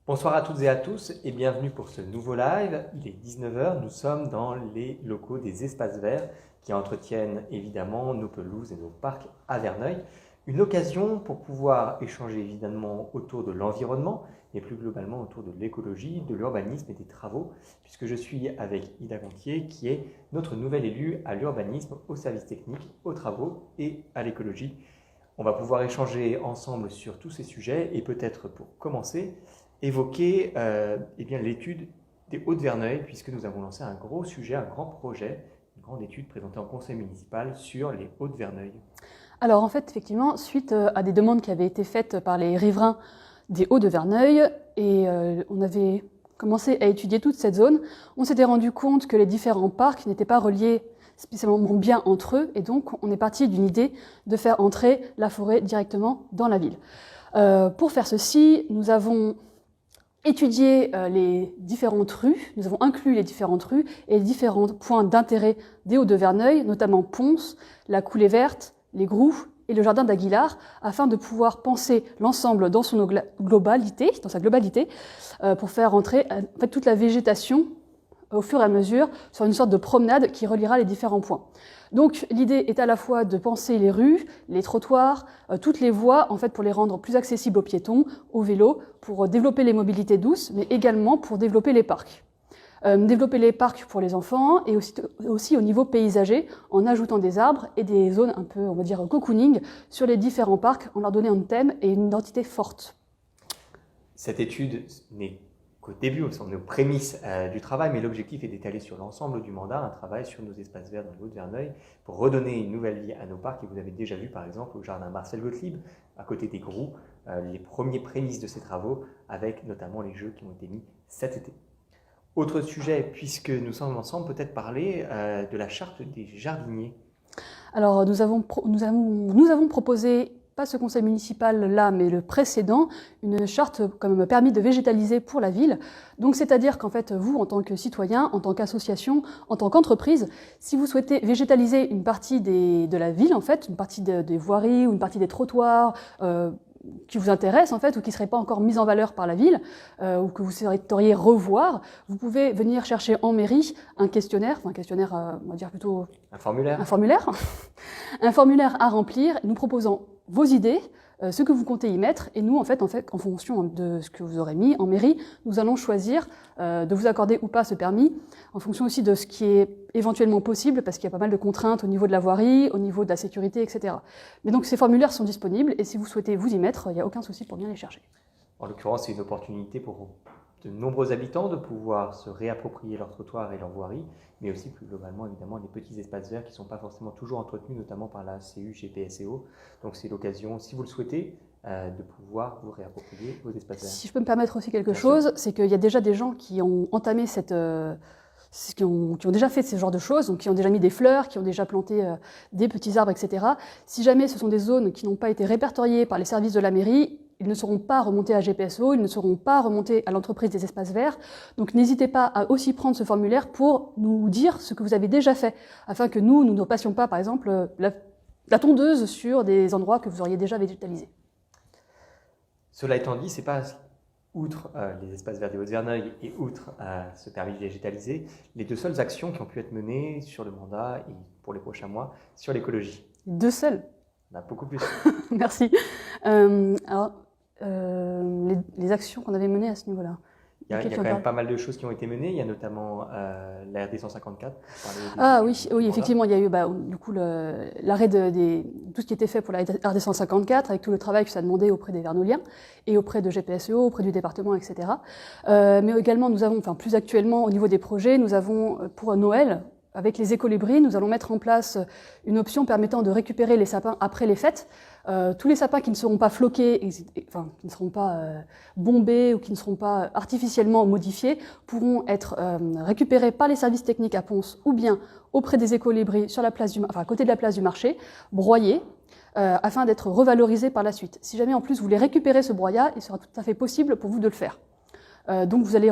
Bonsoir à toutes et à tous et bienvenue pour ce nouveau live. Il est 19 h, nous sommes dans les locaux des espaces verts qui entretiennent évidemment nos pelouses et nos parcs à Verneuil. Une occasion pour pouvoir échanger évidemment autour de l'environnement et plus globalement autour de l'écologie, de l'urbanisme et des travaux, puisque je suis avec Ida Gontier qui est notre nouvelle élue à l'urbanisme, au service technique, aux travaux et à l'écologie. On va pouvoir échanger ensemble sur tous ces sujets et peut-être pour commencer, évoquer l'étude des Hauts-de-Verneuil, puisque nous avons lancé un gros sujet, un grand projet, une grande étude présentée en conseil municipal sur les Hauts-de-Verneuil. Alors en fait, effectivement, suite à des demandes qui avaient été faites par les riverains des Hauts-de-Verneuil, et on avait commencé à étudier toute cette zone, on s'était rendu compte que les différents parcs n'étaient pas reliés spécialement bien entre eux, et donc on est parti d'une idée de faire entrer la forêt directement dans la ville. Pour faire ceci, nous avons étudié les différentes rues, nous avons inclus les différentes rues et les différents points d'intérêt des Hauts-de-Verneuil, notamment Pons, la Coulée Verte, les Groux et le jardin d'Aguilar, afin de pouvoir penser l'ensemble dans sa globalité, pour faire entrer en fait, toute la végétation au fur et à mesure sur une sorte de promenade qui reliera les différents points. Donc l'idée est à la fois de penser les rues, les trottoirs, toutes les voies en fait pour les rendre plus accessibles aux piétons, aux vélos, pour développer les mobilités douces, mais également pour développer les parcs. Développer les parcs pour les enfants et aussi au niveau paysager en ajoutant des arbres et des zones un peu, on va dire, cocooning sur les différents parcs en leur donnant un thème et une identité forte. Cette étude n'est qu'au début, on est aux prémices du travail, mais l'objectif est d'étaler sur l'ensemble du mandat un travail sur nos espaces verts dans le Hauts-de-Verneuil pour redonner une nouvelle vie à nos parcs. Et vous avez déjà vu par exemple au jardin Marcel Gottlieb, à côté des Groux, les premiers prémices de ces travaux avec notamment les jeux qui ont été mis cet été. Autre sujet, puisque nous sommes ensemble, peut-être parler de la charte des jardiniers. Alors nous avons proposé, pas ce conseil municipal-là, mais le précédent, une charte comme permis de végétaliser pour la ville. Donc c'est-à-dire qu'en fait, vous, en tant que citoyen, en tant qu'association, en tant qu'entreprise, si vous souhaitez végétaliser une partie de la ville, en fait, une partie des voiries ou une partie des trottoirs, qui vous intéresse en fait ou qui ne serait pas encore mise en valeur par la ville ou que vous souhaiteriez revoir, vous pouvez venir chercher en mairie un questionnaire, on va dire plutôt un formulaire un formulaire à remplir, nous proposant vos idées, ce que vous comptez y mettre, et nous en fait en fonction de ce que vous aurez mis en mairie, nous allons choisir de vous accorder ou pas ce permis, en fonction aussi de ce qui est éventuellement possible, parce qu'il y a pas mal de contraintes au niveau de la voirie, au niveau de la sécurité, etc. Mais donc ces formulaires sont disponibles, et si vous souhaitez vous y mettre, il n'y a aucun souci pour bien les chercher. En l'occurrence, c'est une opportunité pour de nombreux habitants de pouvoir se réapproprier leur trottoir et leur voirie, mais aussi plus globalement, évidemment, les petits espaces verts qui ne sont pas forcément toujours entretenus, notamment par la CU chez PSEO. Donc c'est l'occasion, si vous le souhaitez, de pouvoir vous réapproprier vos espaces verts. Si je peux me permettre aussi quelque chose, c'est qu'il y a déjà des gens qui ont entamé qui ont déjà fait ce genre de choses, donc qui ont déjà mis des fleurs, qui ont déjà planté des petits arbres, etc. Si jamais ce sont des zones qui n'ont pas été répertoriées par les services de la mairie, ils ne seront pas remontés à GPSO, ils ne seront pas remontés à l'entreprise des espaces verts. Donc n'hésitez pas à aussi prendre ce formulaire pour nous dire ce que vous avez déjà fait, afin que nous ne passions pas, par exemple, la tondeuse sur des endroits que vous auriez déjà végétalisés. Cela étant dit, c'est pas outre les espaces verts des Hauts-de-Verneuil et outre ce permis de végétaliser, les deux seules actions qui ont pu être menées sur le mandat et pour les prochains mois sur l'écologie. Deux seules? On a beaucoup plus. Merci. Les actions qu'on avait menées à ce niveau-là. Il y a quand même pas mal de choses qui ont été menées. Il y a notamment la RD 154. Oui, effectivement, il y a eu du coup l'arrêt tout ce qui était fait pour la RD 154 avec tout le travail que ça demandait auprès des Vernoliens et auprès de GPSEO, auprès du département, etc. Mais également, nous avons, plus actuellement au niveau des projets, nous avons pour Noël, avec les écolibris, nous allons mettre en place une option permettant de récupérer les sapins après les fêtes. Tous les sapins qui ne seront pas floqués, qui ne seront pas bombés ou qui ne seront pas artificiellement modifiés, pourront être récupérés par les services techniques à Pons ou bien auprès des écolibris sur la place à côté de la place du marché, broyés, afin d'être revalorisés par la suite. Si jamais en plus vous voulez récupérer ce broyat, il sera tout à fait possible pour vous de le faire. Donc vous allez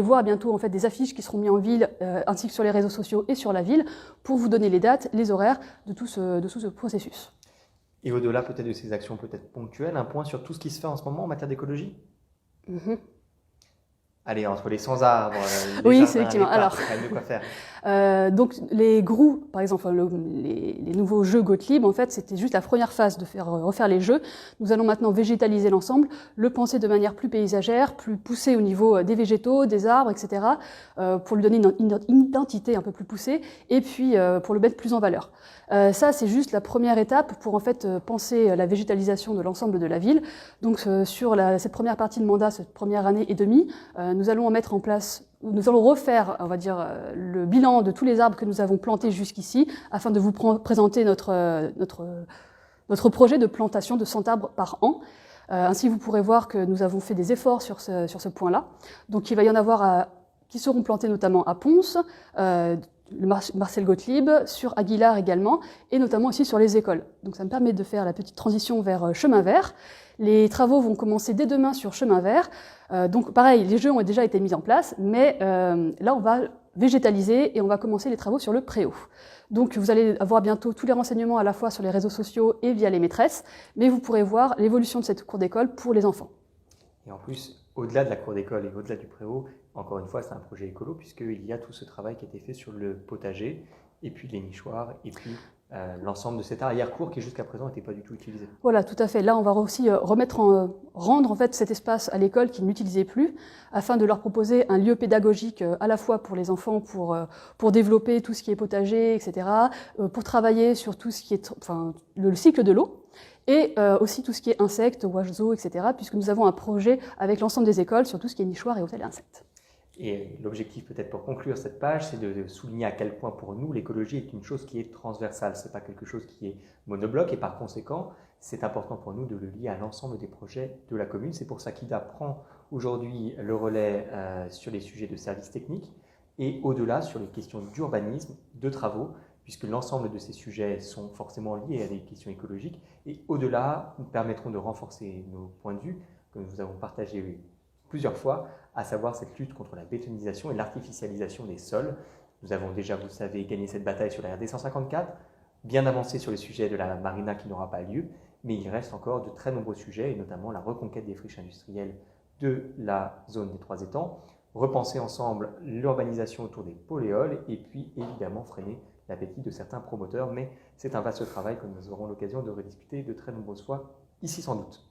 voir bientôt en fait des affiches qui seront mises en ville, ainsi que sur les réseaux sociaux et sur la ville, pour vous donner les dates, les horaires de tout ce processus. Et au-delà peut-être de ces actions peut-être ponctuelles, un point sur tout ce qui se fait en ce moment en matière d'écologie ? Allez, entre les sans arbres, les Oui, jardins, c'est effectivement. les parcs, Alors, il y a quand même de quoi faire. donc les grous, par exemple, enfin, les nouveaux jeux Gottlieb, en fait, c'était juste la première phase de refaire les jeux. Nous allons maintenant végétaliser l'ensemble, le penser de manière plus paysagère, plus poussée au niveau des végétaux, des arbres, etc., pour lui donner une identité un peu plus poussée, et puis pour le mettre plus en valeur. Ça, c'est juste la première étape pour en fait penser la végétalisation de l'ensemble de la ville. Donc sur cette première partie de mandat, cette première année et demie, nous allons mettre en place, nous allons refaire, on va dire, le bilan de tous les arbres que nous avons plantés jusqu'ici, afin de vous présenter notre projet de plantation de 100 arbres par an. Ainsi, vous pourrez voir que nous avons fait des efforts sur ce point-là. Donc il va y en avoir qui seront plantés notamment à Pons, le Marcel Gottlieb, sur Aguilar également, et notamment aussi sur les écoles. Donc ça me permet de faire la petite transition vers Chemin Vert. Les travaux vont commencer dès demain sur Chemin Vert. Donc pareil, les jeux ont déjà été mis en place, mais là on va végétaliser et on va commencer les travaux sur le préau. Donc vous allez avoir bientôt tous les renseignements à la fois sur les réseaux sociaux et via les maîtresses, mais vous pourrez voir l'évolution de cette cour d'école pour les enfants. Et en plus, au-delà de la cour d'école et au-delà du préau, encore une fois, c'est un projet écolo puisqu'il y a tout ce travail qui a été fait sur le potager et puis les nichoirs et puis l'ensemble de cette arrière-cour qui jusqu'à présent n'était pas du tout utilisé. Voilà, tout à fait. Là, on va aussi rendre en fait cet espace à l'école qu'ils n'utilisaient plus, afin de leur proposer un lieu pédagogique à la fois pour les enfants, pour développer tout ce qui est potager, etc., pour travailler sur tout ce qui est, enfin, le cycle de l'eau, et aussi tout ce qui est insectes, oiseaux, etc., puisque nous avons un projet avec l'ensemble des écoles sur tout ce qui est nichoirs et hôtels et insectes. Et l'objectif peut-être pour conclure cette page, c'est de souligner à quel point pour nous l'écologie est une chose qui est transversale, ce n'est pas quelque chose qui est monobloc et par conséquent c'est important pour nous de le lier à l'ensemble des projets de la commune. C'est pour ça qu'IDA prend aujourd'hui le relais sur les sujets de services techniques et au-delà sur les questions d'urbanisme, de travaux, puisque l'ensemble de ces sujets sont forcément liés à des questions écologiques et au-delà nous permettront de renforcer nos points de vue que nous avons partagés plusieurs fois, à savoir cette lutte contre la bétonisation et l'artificialisation des sols. Nous avons déjà, vous le savez, gagné cette bataille sur la RD 154, bien avancé sur le sujet de la marina qui n'aura pas lieu, mais il reste encore de très nombreux sujets, et notamment la reconquête des friches industrielles de la zone des Trois Étangs, repenser ensemble l'urbanisation autour des poléoles, et puis évidemment freiner l'appétit de certains promoteurs, mais c'est un vaste travail que nous aurons l'occasion de rediscuter de très nombreuses fois, ici sans doute.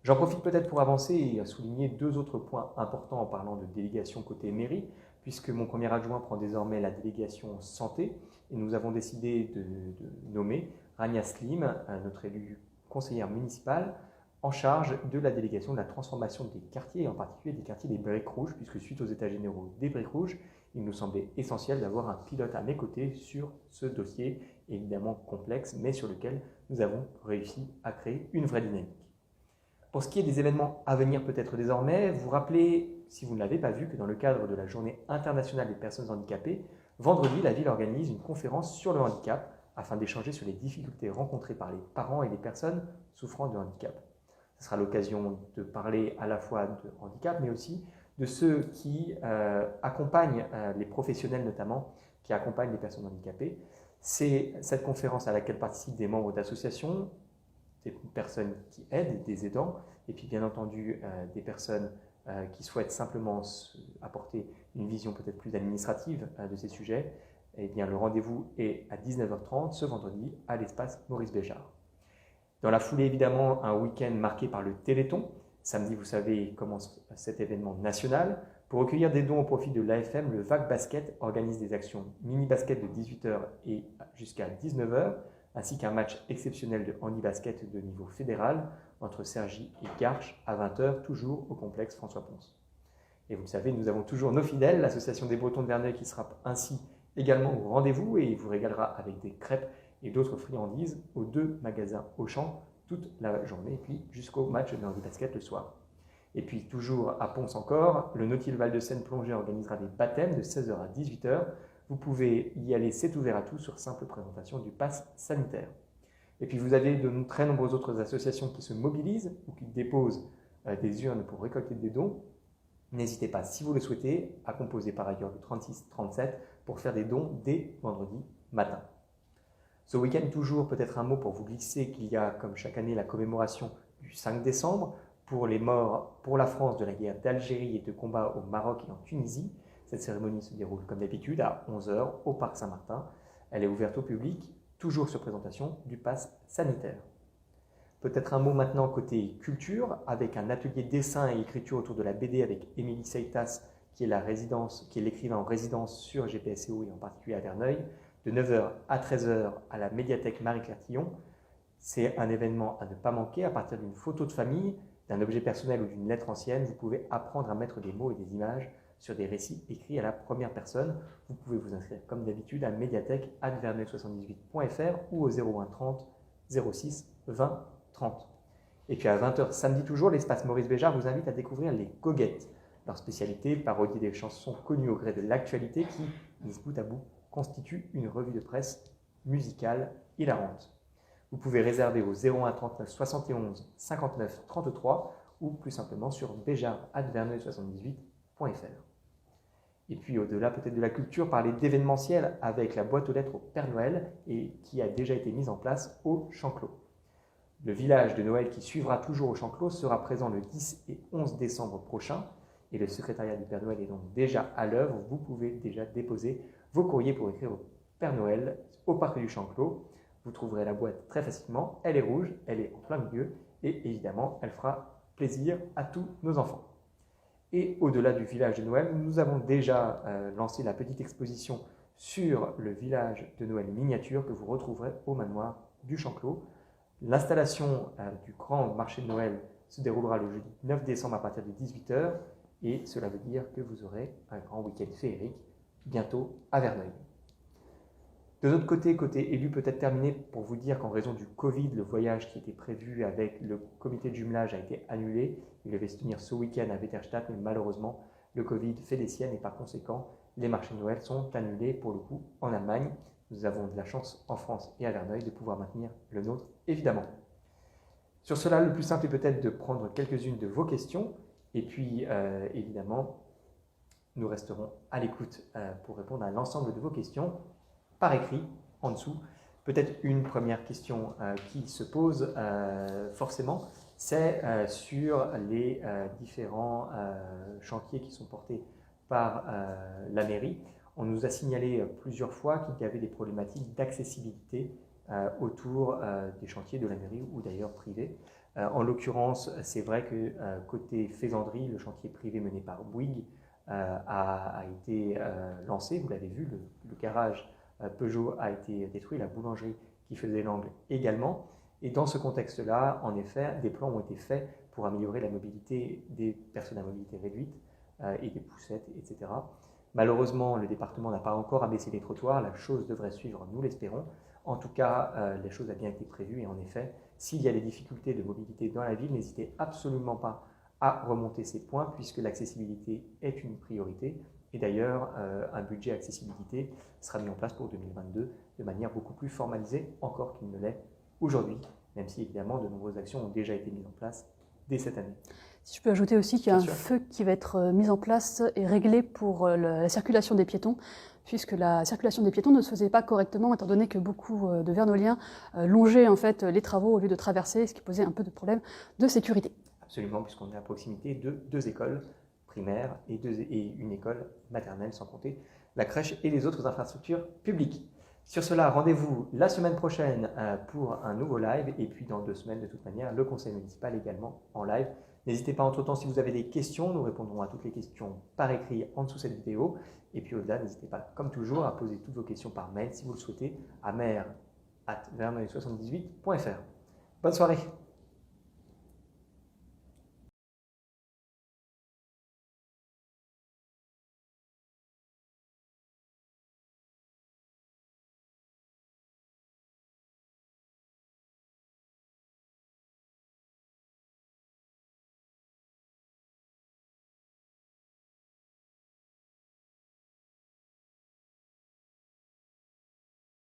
J'en profite peut-être pour avancer et souligner deux autres points importants en parlant de délégation côté mairie, puisque mon premier adjoint prend désormais la délégation santé et nous avons décidé de nommer Rania Slim, notre élue conseillère municipale, en charge de la délégation de la transformation des quartiers, et en particulier des quartiers des briques rouges, puisque suite aux états généraux des briques rouges, il nous semblait essentiel d'avoir un pilote à mes côtés sur ce dossier, évidemment complexe, mais sur lequel nous avons réussi à créer une vraie dynamique. Pour ce qui est des événements à venir peut-être désormais, vous rappelez, si vous ne l'avez pas vu, que dans le cadre de la Journée internationale des personnes handicapées, vendredi, la ville organise une conférence sur le handicap afin d'échanger sur les difficultés rencontrées par les parents et les personnes souffrant de handicap. Ce sera l'occasion de parler à la fois de handicap, mais aussi de ceux qui accompagnent les professionnels notamment, qui accompagnent les personnes handicapées. C'est cette conférence à laquelle participent des membres d'associations, des personnes qui aident, des aidants, et puis bien entendu des personnes qui souhaitent simplement apporter une vision peut-être plus administrative de ces sujets. Eh bien, le rendez-vous est à 19h30 ce vendredi à l'espace Maurice Béjart. Dans la foulée, évidemment, un week-end marqué par le Téléthon. Samedi, vous savez, commence cet événement national. Pour recueillir des dons au profit de l'AFM, le VAC Basket organise des actions mini-basket de 18h et jusqu'à 19h, ainsi qu'un match exceptionnel de handi-basket de niveau fédéral entre Cergy et Garches à 20h, toujours au complexe François Pons. Et vous le savez, nous avons toujours nos fidèles, l'association des Bretons de Verneuil qui sera ainsi également au rendez-vous et vous régalera avec des crêpes et d'autres friandises aux deux magasins Auchan toute la journée et puis jusqu'au match de handi-basket le soir. Et puis toujours à Pons encore, le Nautil Val-de-Seine Plongée organisera des baptêmes de 16h à 18h. Vous pouvez y aller, c'est ouvert à tous sur simple présentation du pass sanitaire. Et puis vous avez de très nombreuses autres associations qui se mobilisent ou qui déposent des urnes pour récolter des dons. N'hésitez pas, si vous le souhaitez, à composer par ailleurs le 36-37 pour faire des dons dès vendredi matin. Ce week-end, toujours peut-être un mot pour vous glisser qu'il y a, comme chaque année, la commémoration du 5 décembre. pour les morts pour la France de la guerre d'Algérie et de combats au Maroc et en Tunisie. Cette cérémonie se déroule comme d'habitude à 11 h au Parc Saint-Martin. Elle est ouverte au public, toujours sur présentation du pass sanitaire. Peut-être un mot maintenant côté culture, avec un atelier dessin et écriture autour de la BD avec Émilie Seitas, qui est l'écrivain en résidence sur GPSEO et en particulier à Verneuil, de 9 h à 13 h à la médiathèque Marie-Claire-Tillon. C'est un événement à ne pas manquer. À partir d'une photo de famille, d'un objet personnel ou d'une lettre ancienne, vous pouvez apprendre à mettre des mots et des images sur des récits écrits à la première personne. Vous pouvez vous inscrire comme d'habitude à médiathèque@verneuil78.fr ou au 01 30 06 20 30. Et puis à 20 h samedi toujours, l'espace Maurice Béjart vous invite à découvrir les Goguettes. Leur spécialité, parodier des chansons connues au gré de l'actualité qui, mises bout à bout, constituent une revue de presse musicale hilarante. Vous pouvez réserver au 01 39 71 59 33 ou plus simplement sur béjart@verneuil78.fr. Et puis au-delà peut-être de la culture, parler d'événementiel avec la boîte aux lettres au Père Noël et qui a déjà été mise en place au Chanclos. Le village de Noël qui suivra toujours au Chanclos sera présent le 10 et 11 décembre prochain et le secrétariat du Père Noël est donc déjà à l'œuvre. Vous pouvez déjà déposer vos courriers pour écrire au Père Noël au parc du Chanclos. Vous trouverez la boîte très facilement, elle est rouge, elle est en plein milieu et évidemment elle fera plaisir à tous nos enfants. Et au-delà du village de Noël, nous avons déjà lancé la petite exposition sur le village de Noël miniature que vous retrouverez au manoir du Chanclos. L'installation du grand marché de Noël se déroulera le jeudi 9 décembre à partir de 18 h et cela veut dire que vous aurez un grand week-end féerique bientôt à Verneuil. De notre côté, côté élu, peut-être terminé pour vous dire qu'en raison du Covid, le voyage qui était prévu avec le comité de jumelage a été annulé. Il devait se tenir ce week-end à Wetterstadt, mais malheureusement, le Covid fait des siennes et par conséquent, les marchés de Noël sont annulés pour le coup en Allemagne. Nous avons de la chance en France et à Verneuil de pouvoir maintenir le nôtre, évidemment. Sur cela, le plus simple est peut-être de prendre quelques-unes de vos questions et puis, évidemment, nous resterons à l'écoute pour répondre à l'ensemble de vos questions par écrit en dessous. Peut-être une première question qui se pose forcément, c'est sur les différents chantiers qui sont portés par la mairie. On nous a signalé plusieurs fois qu'il y avait des problématiques d'accessibilité autour des chantiers de la mairie ou d'ailleurs privés. En l'occurrence, c'est vrai que côté Faisanderie, le chantier privé mené par Bouygues a été lancé. Vous l'avez vu, le garage Peugeot a été détruit, la boulangerie qui faisait l'angle également. Et dans ce contexte-là, en effet, des plans ont été faits pour améliorer la mobilité des personnes à mobilité réduite et des poussettes, etc. Malheureusement, le département n'a pas encore abaissé les trottoirs. La chose devrait suivre, nous l'espérons. En tout cas, la chose a bien été prévue et en effet, s'il y a des difficultés de mobilité dans la ville, n'hésitez absolument pas à remonter ces points puisque l'accessibilité est une priorité. Et d'ailleurs, un budget accessibilité sera mis en place pour 2022 de manière beaucoup plus formalisée encore qu'il ne l'est aujourd'hui, même si évidemment de nombreuses actions ont déjà été mises en place dès cette année. Si je peux ajouter aussi qu'il y a un feu qui va être mis en place et réglé pour la circulation des piétons, puisque la circulation des piétons ne se faisait pas correctement, étant donné que beaucoup de Vernoliens longeaient en fait les travaux au lieu de traverser, ce qui posait un peu de problème de sécurité. Absolument, puisqu'on est à proximité de 2 écoles primaires et une école maternelle, sans compter la crèche et les autres infrastructures publiques. Sur cela, rendez-vous la semaine prochaine pour un nouveau live, et puis dans 2 semaines, de toute manière, le conseil municipal également en live. N'hésitez pas entre-temps, si vous avez des questions, nous répondrons à toutes les questions par écrit en dessous de cette vidéo. Et puis au-delà, n'hésitez pas, comme toujours, à poser toutes vos questions par mail, si vous le souhaitez, à maire@verneuil78.fr. Bonne soirée!